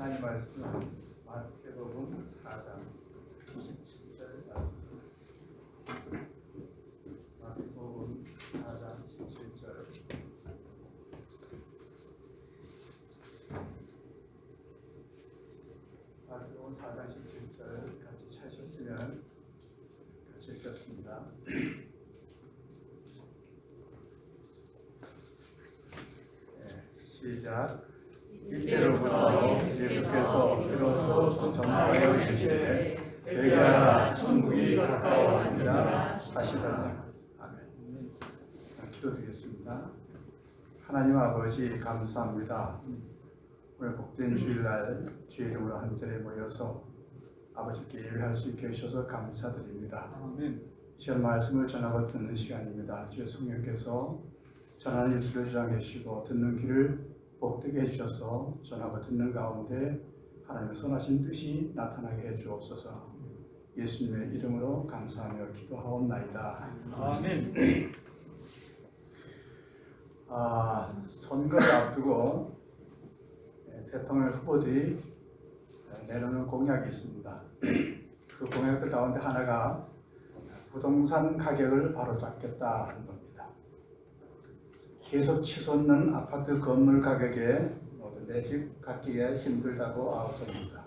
하나님 말씀은 마태복음 4장 17절 말씀입니다. 마태복음 4장 17절. 마태복음 4장 17절 같이 찾으셨으면 같이 읽겠습니다. 시작. 이때로부터 예수께서 비로소 전파하여 이르시되 회개하라 천국이 가까워하니라 하시더라. 아멘. 기도드리겠습니다. 하나님 아버지 감사합니다. 오늘 복된 주일날 주의 이름으로 한 자리에 모여서 아버지께 예배할 수 있게 해주셔서 감사드립니다. 아멘. 시간 말씀을 전하고 듣는 시간입니다. 주의 성령께서 전하는 입술을 주장해 주시고 듣는 귀를 복되게 해주셔서 전하고 듣는 가운데 하나님의 선하신 뜻이 나타나게 해주옵소서. 예수님의 이름으로 감사하며 기도하옵나이다. 아멘. 선거를 앞두고 대통령 후보들이 내놓는 공약이 있습니다. 그 공약들 가운데 하나가 부동산 가격을 바로잡겠다는 겁니다. 계속 치솟는 아파트 건물 가격에 내 집 갖기에 힘들다고 아우성입니다.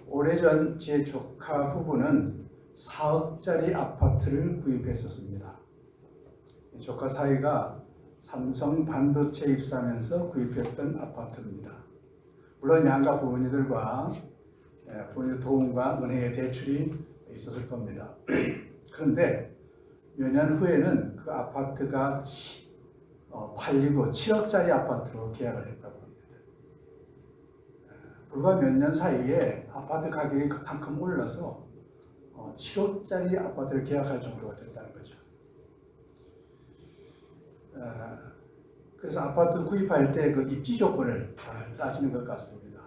오래전 제 조카 부부는 4억짜리 아파트를 구입했었습니다. 조카 사이가 삼성 반도체 입사하면서 구입했던 아파트입니다. 물론 양가 부모님들과 부모님 도움과 은행의 대출이 있었을 겁니다. 그런데 몇 년 후에는 그 아파트가 팔리고 7억짜리 아파트로 계약을 했다고 합니다. 불과 몇 년 사이에 아파트 가격이 한큼 올라서 7억짜리 아파트를 계약할 정도가 됐다는 거죠. 그래서 아파트 구입할 때 그 입지 조건을 잘 따지는 것 같습니다.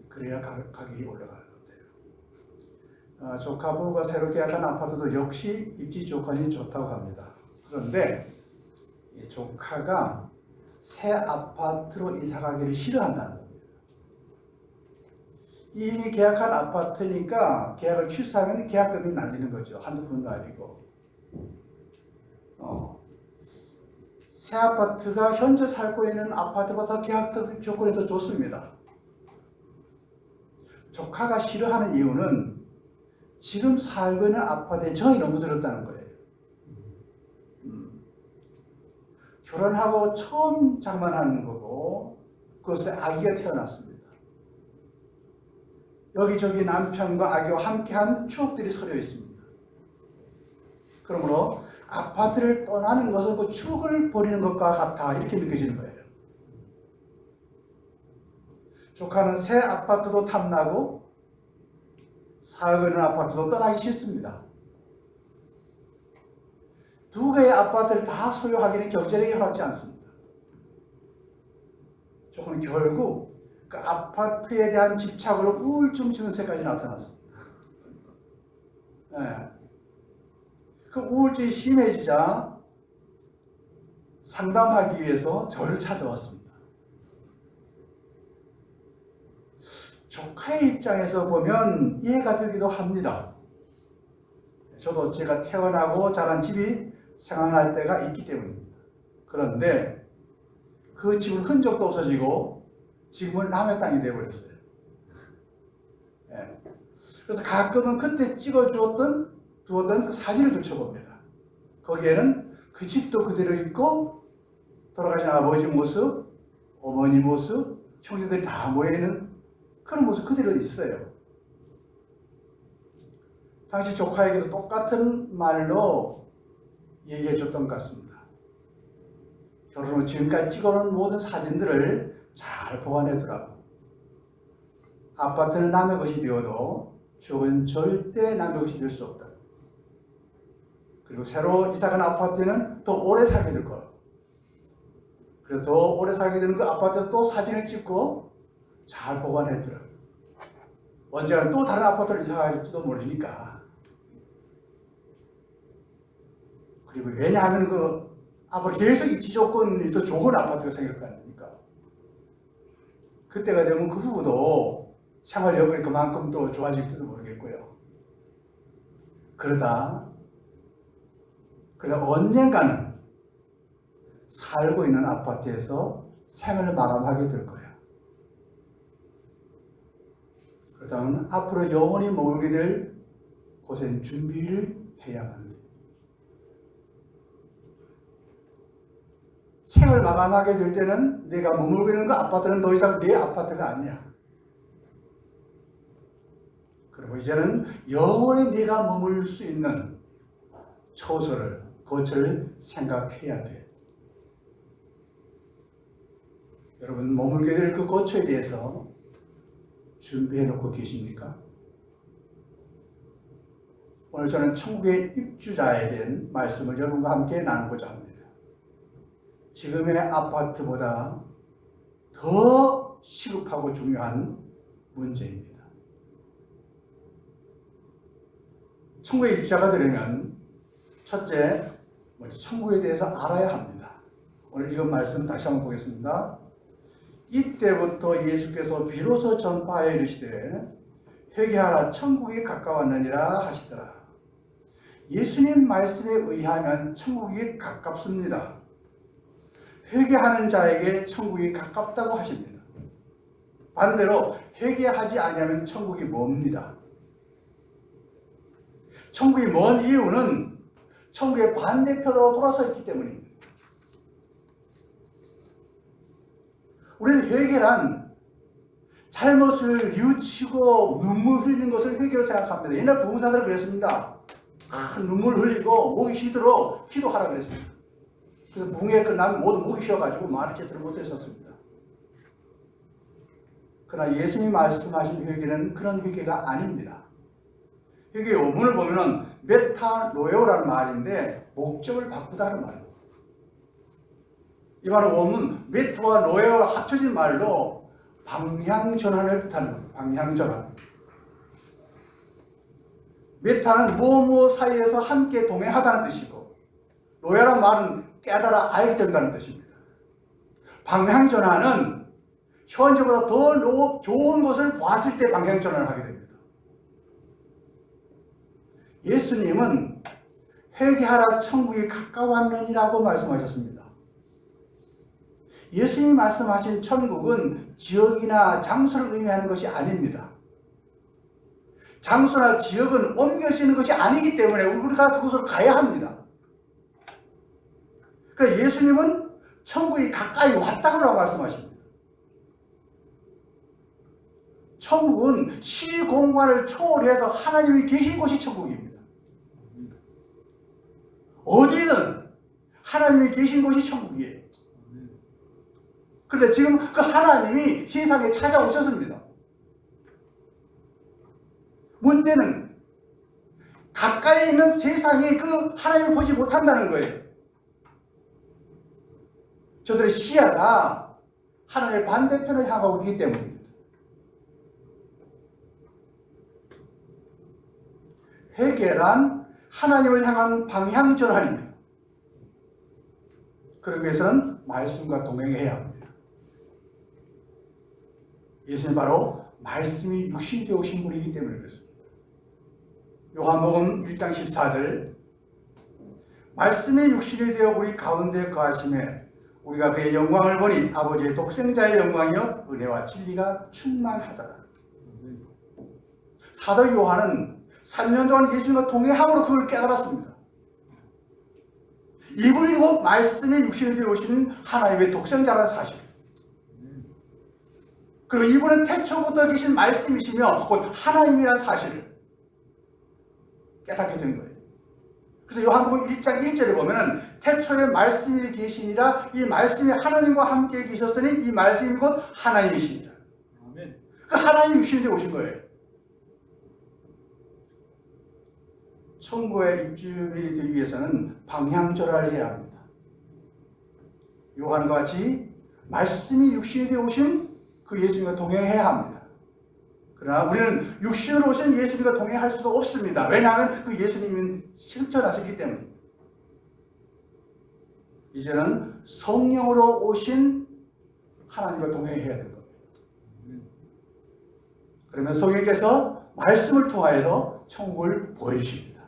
그래야 가격이 올라가는 것 같아요. 조카 부부가 새로 계약한 아파트도 역시 입지 조건이 좋다고 합니다. 그런데 이 조카가 새 아파트로 이사가기를 싫어한다는 겁니다. 이미 계약한 아파트니까 계약을 취소하면 계약금이 날리는 거죠. 한두 푼도 아니고. 새 아파트가 현재 살고 있는 아파트보다 계약 조건이 더 좋습니다. 조카가 싫어하는 이유는 지금 살고 있는 아파트에 정이 너무 들었다는 거예요. 결혼하고 처음 장만하는 거고 그것에 아기가 태어났습니다. 여기저기 남편과 아기와 함께한 추억들이 서려 있습니다. 그러므로 아파트를 떠나는 것은 그 추억을 버리는 것과 같아 이렇게 느껴지는 거예요. 조카는 새 아파트도 탐나고 살고 있는 아파트도 떠나기 싫습니다. 두 개의 아파트를 다 소유하기는 경제력이 허락지 않습니다. 조금은 결국 그 아파트에 대한 집착으로 우울증 증세까지 나타났습니다. 그 우울증이 심해지자 상담하기 위해서 저를 찾아왔습니다. 조카의 입장에서 보면 이해가 되기도 합니다. 저도 제가 태어나고 자란 집이 생각날 때가 있기 때문입니다. 그런데 그 집은 흔적도 없어지고 지금은 남의 땅이 되어버렸어요. 그래서 가끔은 그때 찍어주었던 두었던 그 사진을 들춰봅니다. 거기에는 그 집도 그대로 있고 돌아가신 아버지 모습, 어머니 모습, 형제들이 다 모여있는 그런 모습 그대로 있어요. 당시 조카에게도 똑같은 말로 얘기해 줬던 것 같습니다. 결혼 후 지금까지 찍어놓은 모든 사진들을 잘 보관해 두라고. 아파트는 남의 것이 되어도 추억은 절대 남의 것이 될 수 없다. 그리고 새로 이사간 아파트는 더 오래 살게 될 거라고. 그리고 더 오래 살게 되는 그 아파트에서 또 사진을 찍고 잘 보관해 두라고. 언젠가 또 다른 아파트를 이사갈지도 모르니까. 그리고 왜냐하면 그 앞으로 계속 입지 조건이 더 좋은 아파트가 생길 거 아닙니까? 그때가 되면 그 후도 생활 여건이 그만큼 또 좋아질지도 모르겠고요. 그러다 언젠가는 살고 있는 아파트에서 생을 마감하게 될 거예요. 그렇다면 앞으로 영원히 머물게 될 곳엔 준비를 해야만 돼요. 생을 마감하게 될 때는 내가 머물고 있는 그 아파트는 더 이상 내 아파트가 아니야. 그리고 이제는 영원히 네가 머물 수 있는 처소를, 거처를 생각해야 돼. 여러분, 머물게 될 그 거처에 대해서 준비해 놓고 계십니까? 오늘 저는 천국의 입주자에 대한 말씀을 여러분과 함께 나누고자 합니다. 지금의 아파트보다 더 시급하고 중요한 문제입니다. 천국의 입주자가 되려면 첫째, 먼저 천국에 대해서 알아야 합니다. 오늘 이건 말씀 다시 한번 보겠습니다. 이때부터 예수께서 비로소 전파하여 이르시되 회개하라 천국이 가까웠느니라 하시더라. 예수님 말씀에 의하면 천국이 가깝습니다. 회개하는 자에게 천국이 가깝다고 하십니다. 반대로 회개하지 아니하면 천국이 멉니다. 천국이 먼 이유는 천국의 반대편으로 돌아서 있기 때문입니다. 우리는 회개란 잘못을 뉘우치고 눈물 흘리는 것을 회개로 생각합니다. 옛날 부흥사들은 그랬습니다. 눈물 흘리고 목이 쉬도록 기도하라 그랬습니다. 그래서 부흥회 끝나면 모두 목이 쉬어가지고 말을 제대로 못했었습니다. 그러나 예수님이 말씀하신 회개는 그런 회개가 아닙니다. 회개의 원문을 보면 메타노에오라는 말인데 목적을 바꾸다는 말입니다. 이 말은 원문 메타와 노에오가 합쳐진 말로 방향전환을 뜻하는 겁니다. 방향전환. 메타는 뭐뭐 사이에서 함께 동행하다는 뜻이고 노에라는 말은 깨달아 알게 된다는 뜻입니다. 방향전환은 현재보다 더 좋은 것을 봤을 때 방향전환을 하게 됩니다. 예수님은 회개하라 천국이 가까웠느니라고 말씀하셨습니다. 예수님이 말씀하신 천국은 지역이나 장소를 의미하는 것이 아닙니다. 장소나 지역은 옮겨지는 것이 아니기 때문에 우리가 그곳으로 가야 합니다. 그래서 예수님은 천국이 가까이 왔다고 말씀하십니다. 천국은 시공간을 초월해서 하나님이 계신 곳이 천국입니다. 어디든 하나님이 계신 곳이 천국이에요. 그런데 지금 그 하나님이 세상에 찾아오셨습니다. 문제는 가까이 있는 세상이 그 하나님을 보지 못한다는 거예요. 저들의 시야가 하나님의 반대편을 향하고 있기 때문입니다. 회개란 하나님을 향한 방향전환입니다. 그러기 위해서는 말씀과 동행해야 합니다. 예수님 바로 말씀이 육신이 되어 오신 분이기 때문에 그렇습니다. 요한복음 1장 14절 말씀이 육신이 되어 우리 가운데 거하심에 우리가 그의 영광을 보니 아버지의 독생자의 영광이요 은혜와 진리가 충만하더라. 사도 요한은 3년 동안 예수님과 동행함으로 그걸 깨달았습니다. 이분이 곧 말씀이 육신이 되어 오신 하나님의 독생자라는 사실. 그리고 이분은 태초부터 계신 말씀이시며 곧 하나님이라는 사실을 깨닫게 된 거예요. 그래서 요한복음 1장 1절에 보면 태초에 말씀이 계시니라 이 말씀이 하나님과 함께 계셨으니 이 말씀이 곧 하나님이시니라. 그 하나님이 육신이 되어 오신 거예요. 천국에 입주민이 되기 위해서는 방향전환을 해야 합니다. 요한과 같이 말씀이 육신이 되어 오신 그 예수님과 동행해야 합니다. 그러나 우리는 육신으로 오신 예수님과 동행할 수도 없습니다. 왜냐하면 그 예수님은 실천하셨기 때문입니다. 이제는 성령으로 오신 하나님과 동행해야 될 겁니다. 그러면 성령께서 말씀을 통하여서 천국을 보여주십니다.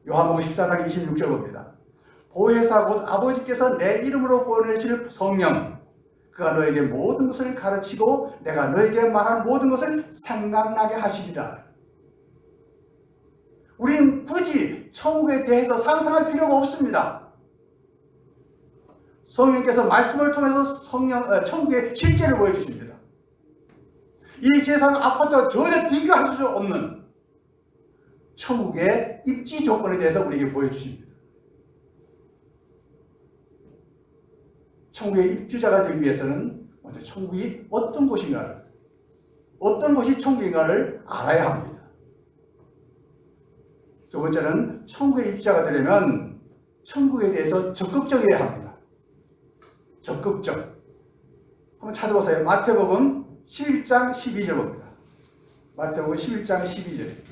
요한복음 14장 26절 봅니다. 보혜사 곧 아버지께서 내 이름으로 보내실 성령, 그가 너에게 모든 것을 가르치고 내가 너에게 말한 모든 것을 생각나게 하시리라. 우린 굳이 천국에 대해서 상상할 필요가 없습니다. 성령께서 말씀을 통해서 천국의 실제를 보여주십니다. 이 세상 아파트와 전혀 비교할 수 없는 천국의 입지 조건에 대해서 우리에게 보여주십니다. 천국의 입주자가 되기 위해서는 먼저 천국이 어떤 곳인가를, 어떤 곳이 천국인가를 알아야 합니다. 두 번째는 천국의 입주자가 되려면 천국에 대해서 적극적이어야 합니다. 적극적. 한번 찾아보세요. 마태복음 11장 12절 봅니다. 마태복음 11장 12절입니다.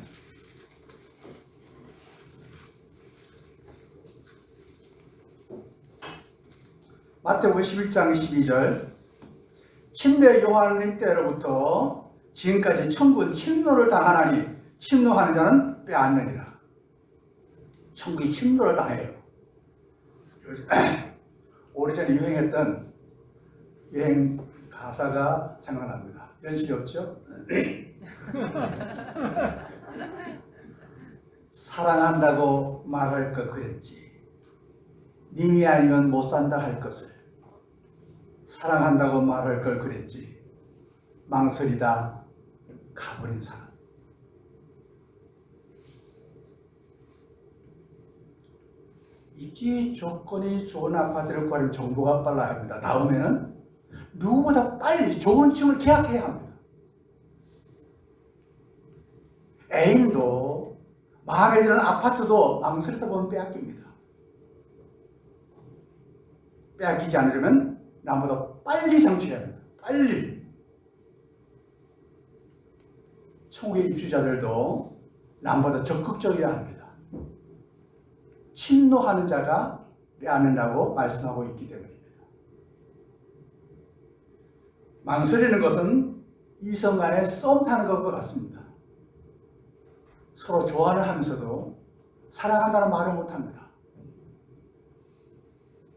마태복음 11장 12절. 침례 요한의 때로부터 지금까지 천국은 침노를 당하나니 침노하는 자는 빼앗느니라. 천국이 침노를 당해요. 오래전에 유행했던 여행 가사가 생각납니다. 연실이 없죠? 사랑한다고 말할 것 그랬지. 님이 아니면 못 산다 할 것을. 사랑한다고 말할 걸 그랬지. 망설이다 가버린 사람. 입지 조건이 좋은 아파트를 구하려면 정보가 빨라야 합니다. 다음에는 누구보다 빨리 좋은 층을 계약해야 합니다. 애인도 마음에 드는 아파트도 망설이다 보면 빼앗깁니다. 빼앗기지 않으려면 남보다 빨리 장취해야 합니다. 빨리. 천국의 입주자들도 남보다 적극적이어야 합니다. 침노하는 자가 빼앗는다고 말씀하고 있기 때문입니다. 망설이는 것은 이성 간에 썸 타는 것과 같습니다. 서로 좋아를 하면서도 사랑한다는 말을 못합니다.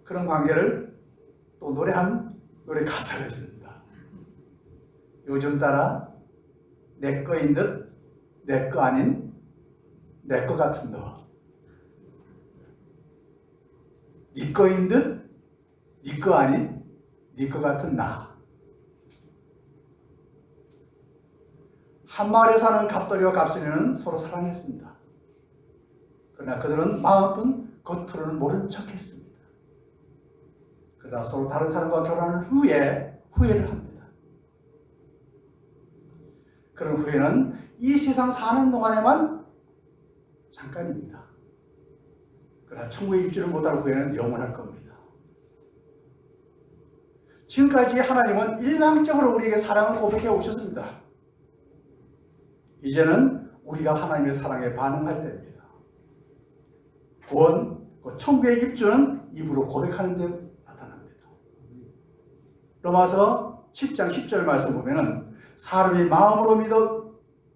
그런 관계를 또 노래 가사가 있습니다. 요즘 따라 내 거인 듯 내 거 아닌 내 거 같은 너. 네 거인 듯 네 거 아닌 네 거 같은 나. 한 마을에 사는 갑돌이와 갑순이는 서로 사랑했습니다. 그러나 그들은 마음은 겉으로는 모른 척했습니다. 그러다 서로 다른 사람과 결혼한 후에 후회를 합니다. 그런 후회는 이 세상 사는 동안에만 잠깐입니다. 그러나 천국에 입지를 못할 후에는 영원할 겁니다. 지금까지 하나님은 일방적으로 우리에게 사랑을 고백해 오셨습니다. 이제는 우리가 하나님의 사랑에 반응할 때입니다. 구원, 천국의 입주는 입으로 고백하는 데 나타납니다. 로마서 10장 10절 말씀 보면은 사람이 마음으로 믿어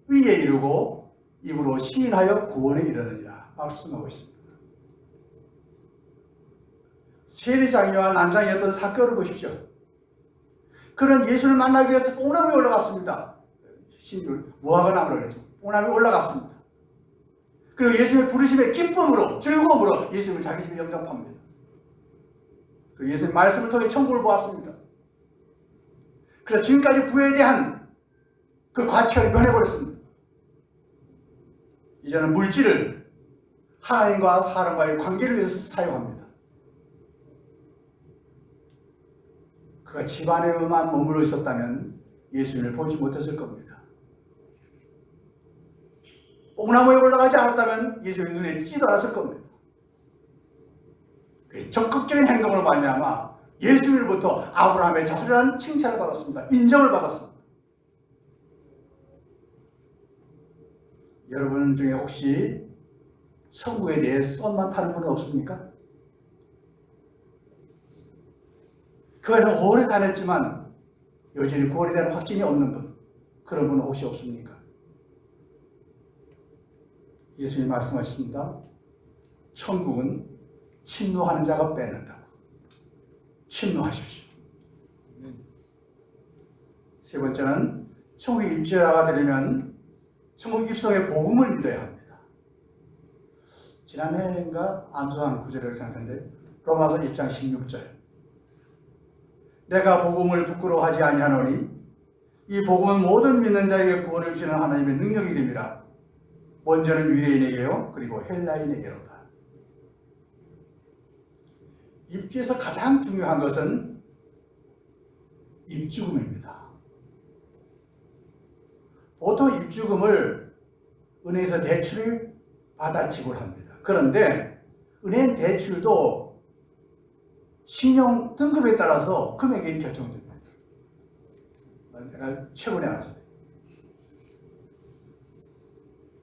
의에 이르고 입으로 시인하여 구원에 이르느니라 말씀하고 있습니다. 세리장이와 난장이었던 사건을 보십시오. 그는 예수를 만나기 위해서 뽕나무에 올라갔습니다. 신율 무화과나무로 그랬죠. 뽕나무에 올라갔습니다. 그리고 예수님의 부르심의 기쁨으로 즐거움으로 예수님을 자기 집에 영접합니다. 그 예수님의 말씀을 통해 천국을 보았습니다. 그래서 지금까지 부에 대한 그 과취를 변해버렸습니다. 이제는 물질을 하나님과 사람과의 관계를 위해서 사용합니다. 그가 집안에만 머물러 있었다면 예수님을 보지 못했을 겁니다. 뽕나무에 올라가지 않았다면 예수님 눈에 띄지도 않았을 겁니다. 그 적극적인 행동을 말미암아 예수님으로부터 아브라함의 자손이라는 칭찬을 받았습니다. 인정을 받았습니다. 여러분 중에 혹시 천국에 대해 썸만 타는 분은 없습니까? 교회는 오래 다녔지만 여전히 구원에 대한 확신이 없는 분, 그런 분 혹시 없습니까? 예수님 말씀하십니다. 천국은 침노하는 자가 뺏는다고. 침노하십시오. 세 번째는 천국에 입주자가 되려면 천국 입성의 복음을 믿어야 합니다. 지난해인가 암송한 구절을 생각하는데 로마서 1장 16절 내가 복음을 부끄러워하지 아니하노니 이 복음은 모든 믿는 자에게 구원을 주시는 하나님의 능력이 됨이라. 먼저는 유대인에게요 그리고 헬라인에게로다. 입주에서 가장 중요한 것은 입주금입니다. 보통 입주금을 은행에서 대출을 받아 지불합니다. 그런데 은행 대출도 신용 등급에 따라서 금액이 결정됩니다. 내가 최근에 알았어요.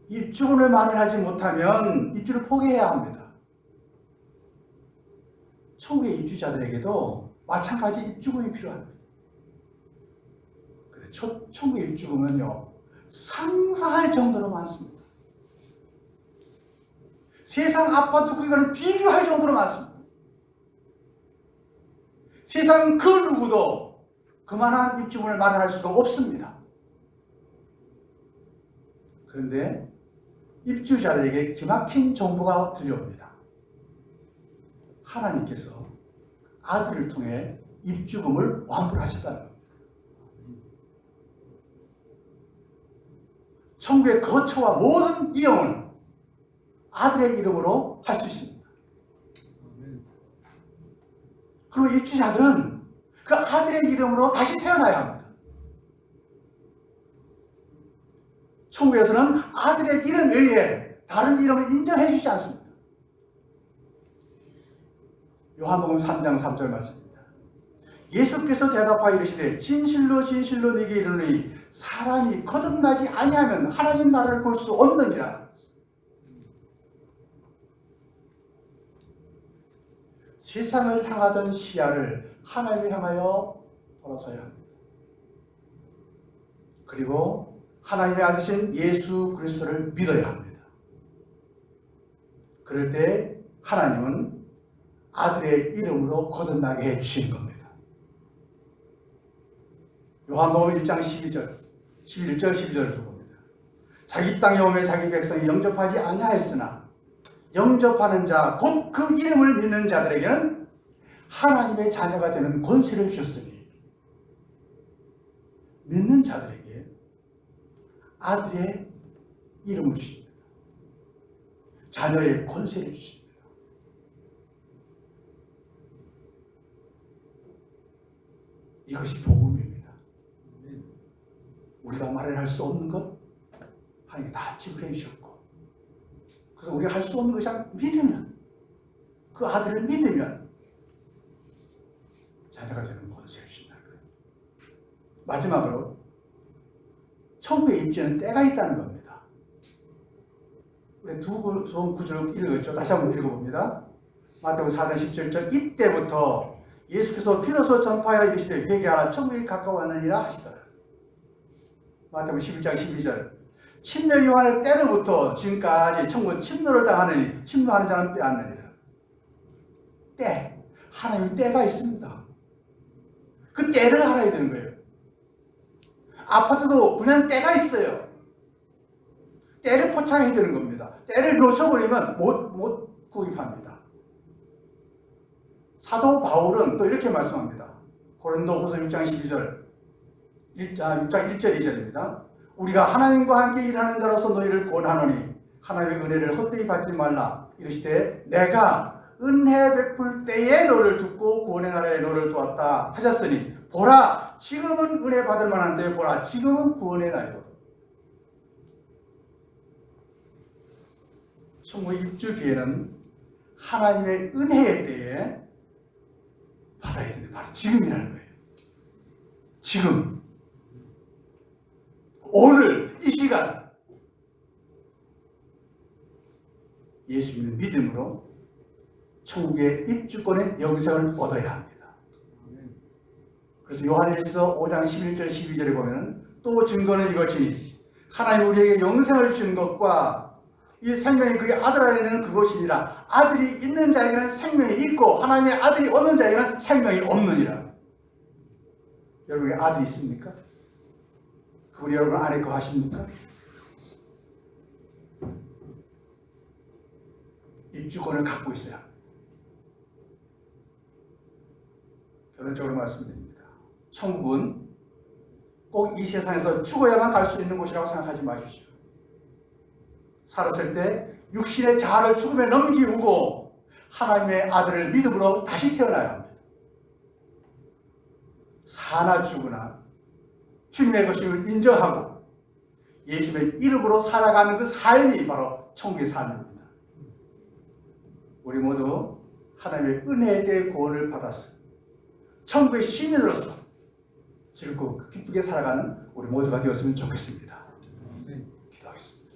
입주금을 마련하지 못하면 입주를 포기해야 합니다. 천국의 입주자들에게도 마찬가지 입주금이 필요합니다. 천국의 입주금은요 상상할 정도로 많습니다. 세상 아파트 구입과는 비교할 정도로 많습니다. 세상 그 누구도 그만한 입주금을 마련할 수가 없습니다. 그런데 입주자들에게 기막힌 정보가 들려옵니다. 하나님께서 아들을 통해 입주금을 환불하셨다는 겁니다. 천국의 거처와 모든 이용은 아들의 이름으로 할 수 있습니다. 그리고 입주자들은 그 아들의 이름으로 다시 태어나야 합니다. 천국에서는 아들의 이름 외에 다른 이름을 인정해 주지 않습니다. 요한복음 3장 3절 말씀입니다. 예수께서 대답하여 이르시되 진실로 진실로 네게 이르노니 사람이 거듭나지 아니하면 하나님 나라를 볼 수 없느니라. 세상을 향하던 시야를 하나님을 향하여 돌아서야 합니다. 그리고 하나님의 아들이신 예수 그리스도를 믿어야 합니다. 그럴 때 하나님은 아들의 이름으로 거듭나게 해주신 겁니다. 요한복음 1장 12절, 11절, 12절을 두 겁니다. 자기 땅에 오매 자기 백성이 영접하지 아니하였으나 영접하는 자, 곧 그 이름을 믿는 자들에게는 하나님의 자녀가 되는 권세를 주셨으니 믿는 자들에게 아들의 이름을 주십니다. 자녀의 권세를 주십니다. 이것이 복음입니다. 우리가 마련할 수 없는 것 하나님이 다 지불해 주셨고, 그래서 우리가 할 수 없는 것이 믿으면, 그 아들을 믿으면 자녀가 되는 권세를 주신다는 거예요. 마지막으로 천국에 입주는 때가 있다는 겁니다. 우리 두 구절 읽었죠. 다시 한번 읽어봅니다. 마태복음 4장 17절 이때부터 예수께서 비로소 전파하여 이르시되 회개하라 천국이 가까웠느니라 하시더라. 마태복음 11장 12절 침례 요한의 때로부터 지금까지 천국은 침노를 당하느니 침노하는 자는 빼앗느니라. 때, 하나님의 때가 있습니다. 그 때를 알아야 되는 거예요. 아파트도 분양 때가 있어요. 때를 포착해야 되는 겁니다. 때를 놓쳐버리면 못 구입합니다. 사도 바울은 또 이렇게 말씀합니다. 고린도후서 6장 12절 6장 1절 2절입니다. 우리가 하나님과 함께 일하는 자로서 너희를 권하노니 하나님의 은혜를 헛되이 받지 말라. 이르시되 내가 은혜 베풀 때에 너를 듣고 구원의 나라에 너를 도왔다 하셨으니 보라 지금은 은혜 받을 만한 때에 보라 지금은 구원의 날이거든. 천국 입주 기회는 하나님의 은혜의 때에 받아야 되는데 바로 지금이라는 거예요. 지금 오늘 이 시간 예수님을 믿음으로 천국의 입주권의 영생을 얻어야 합니다. 그래서 요한일서 5장 11절 12절에 보면 또 증거는 이것이니 하나님 우리에게 영생을 주신 것과 이 생명이 그의 아들 안에 있는 그것이니라. 아들이 있는 자에게는 생명이 있고 하나님의 아들이 없는 자에게는 생명이 없느니라. 여러분에게 아들이 있습니까? 그분이 여러분 안에 거하십니까? 입주권을 갖고 있어야 합니다. 결론적으로 말씀드립니다. 천국은 꼭 이 세상에서 죽어야만 갈 수 있는 곳이라고 생각하지 마십시오. 살았을 때 육신의 자아를 죽음에 넘기우고 하나님의 아들을 믿음으로 다시 태어나야 합니다. 사나 죽으나 주님의 것임을 인정하고 예수님의 이름으로 살아가는 그 삶이 바로 천국의 삶입니다. 우리 모두 하나님의 은혜에 대해 구원을 받았어 천국의 시민으로서 즐겁고 기쁘게 살아가는 우리 모두가 되었으면 좋겠습니다.